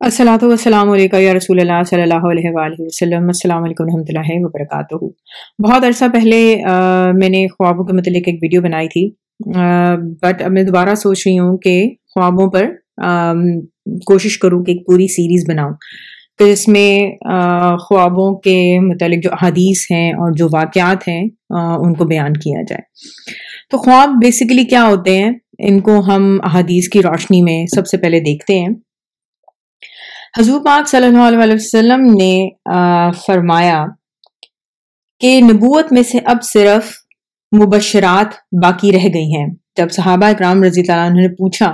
अस्सलातु वस्सलामु अलैका या रसूल अल्लाह सल्लल्लाहु अलैहि वसल्लम। अस्सलामु अलैकुम रहमतुल्लाहि व बरकातुहू। बहुत अरसा पहले मैंने ख्वाबों के मतलब एक वीडियो बनाई थी, बट अब मैं दोबारा सोच रही हूँ कि ख्वाबों पर कोशिश करूँ कि एक पूरी सीरीज़ बनाऊँ, तो इसमें ख्वाबों के मतलब जो हदीस हैं और जो वाक़यात हैं उनको बयान किया जाए। तो ख्वाब बेसिकली क्या होते हैं, इनको हम हदीस की रोशनी में सबसे पहले देखते हैं। हज़ूर पाक सल्लल्लाहु अलैहि वसल्लम ने फरमाया कि नबूवत में से अब सिर्फ मुबशरात बाकी रह गई हैं। जब सहाबा इकराम रज़ी अल्लाह अन्हुम ने पूछा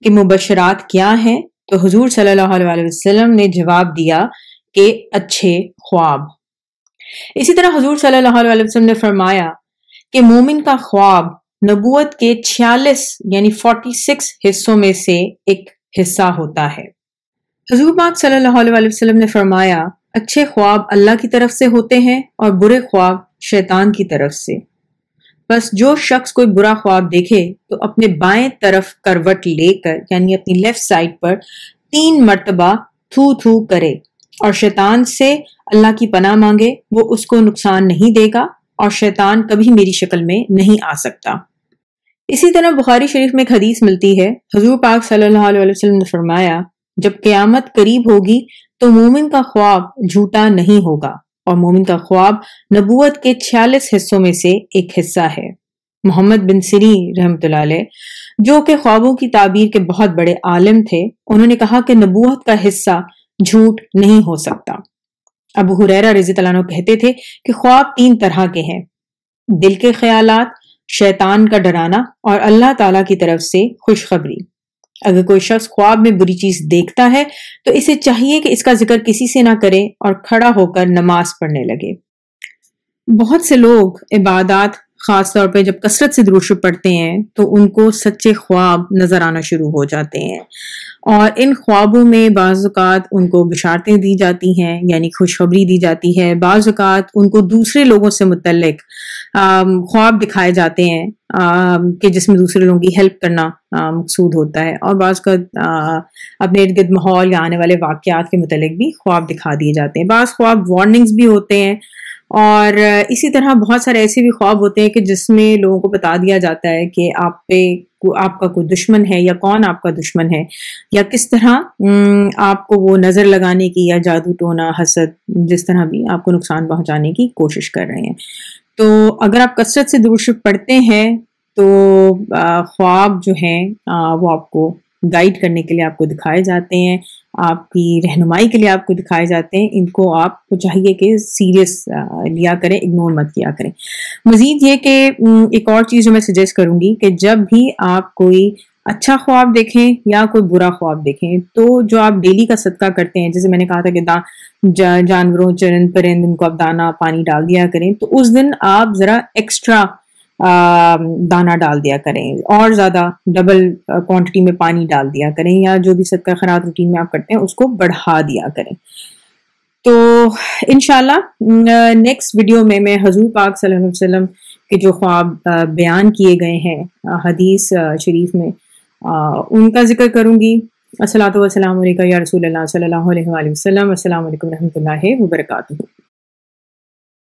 कि मुबशरात क्या हैं, तो हुजूर सल्लल्लाहु अलैहि वसल्लम ने जवाब दिया कि अच्छे ख्वाब। इसी तरह हुजूर सल्लल्लाहु अलैहि वसल्लम ने फरमाया कि मोमिन का ख्वाब नबूवत के 46 यानी 46 हिस्सों में से एक हिस्सा होता है। हुजूर पाक सल्लल्लाहु अलैहि वसल्लम ने फरमाया, अच्छे ख्वाब अल्लाह की तरफ से होते हैं और बुरे ख्वाब शैतान की तरफ से। बस जो शख्स कोई बुरा ख्वाब देखे तो अपने बाएं तरफ करवट लेकर यानी अपनी लेफ्ट साइड पर 3 मर्तबा थू थू करे और शैतान से अल्लाह की पनाह मांगे, वो उसको नुकसान नहीं देगा और शैतान कभी मेरी शक्ल में नहीं आ सकता। इसी तरह बुखारी शरीफ में एक हदीस मिलती है, हुजूर पाक सल्लल्लाहु अलैहि वसल्लम ने फरमाया, जब क़यामत करीब होगी तो मोमिन का ख्वाब झूठा नहीं होगा और मोमिन का ख्वाब नबूवत के 46 हिस्सों में से एक हिस्सा है। मोहम्मद बिन सिरीन रहमतुल्लाह अलैह, जो कि ख्वाबों की ताबीर के बहुत बड़े आलिम थे, उन्होंने कहा कि नबूवत का हिस्सा झूठ नहीं हो सकता। अबू हुरैरा रज़ी अल्लाह अन्हु कहते थे कि ख्वाब 3 तरह के हैं, दिल के ख्यालात, शैतान का डराना और अल्लाह ताला की तरफ से खुशखबरी। अगर कोई शख्स ख्वाब में बुरी चीज देखता है तो इसे चाहिए कि इसका जिक्र किसी से ना करे और खड़ा होकर नमाज पढ़ने लगे। बहुत से लोग इबादत खास तौर पे जब कसरत से दुरूद शरीफ पढ़ते हैं तो उनको सच्चे ख्वाब नजर आना शुरू हो जाते हैं और इन ख्वाबों में बाज़ औक़ात उनको बिशारतें दी जाती हैं यानी खुशखबरी दी जाती है। बाज़ औक़ात उनको दूसरे लोगों से मुतल्लिक ख्वाब दिखाए जाते हैं कि जिसमें दूसरे लोगों की हेल्प करना मकसूद होता है और बाज़ अपने इर्द गिर्द माहौल या आने वाले वाक़यात के मुतल्लिक भी ख्वाब दिखा दिए जाते हैं। बाज़ ख्वाब वार्निंग्स भी होते हैं और इसी तरह बहुत सारे ऐसे भी ख्वाब होते हैं कि जिसमें लोगों को बता दिया जाता है कि आप पे आपका कोई दुश्मन है या कौन आपका दुश्मन है या किस तरह आपको वो नज़र लगाने की या जादू टोना हसद जिस तरह भी आपको नुकसान पहुंचाने की कोशिश कर रहे हैं। तो अगर आप कसरत से दुरूद शरीफ पढ़ते हैं तो ख्वाब जो हैं वो आपको गाइड करने के लिए आपको दिखाए जाते हैं, आपकी रहनुमाई के लिए आपको दिखाए जाते हैं। इनको आपको चाहिए कि सीरियस लिया करें, इग्नोर मत किया करें। मजीद ये कि एक और चीज़ जो मैं सजेस्ट करूंगी कि जब भी आप कोई अच्छा ख्वाब देखें या कोई बुरा ख्वाब देखें तो जो आप डेली का सदका करते हैं, जैसे मैंने कहा था कि जानवरों चरिंद परिंद इनको आप दाना पानी डाल दिया करें, तो उस दिन आप ज़रा एक्स्ट्रा दाना डाल दिया करें और ज़्यादा डबल क्वांटिटी में पानी डाल दिया करें या जो भी सदका खैरात रूटीन में आप करते हैं उसको बढ़ा दिया करें। तो इंशाल्लाह नेक्स्ट वीडियो में मैं हुजूर पाक सल्लल्लाहु अलैहि वसल्लम के जो ख्वाब बयान किए गए हैं हदीस शरीफ में उनका जिक्र करूंगी। अस्सलातु वस्सलामु अलैका या रसूल अल्लाह सल्लल्लाहु अलैहि वसल्लम। अस्सलामु अलैकुम रहमतुल्लाहि व बरकातुहू।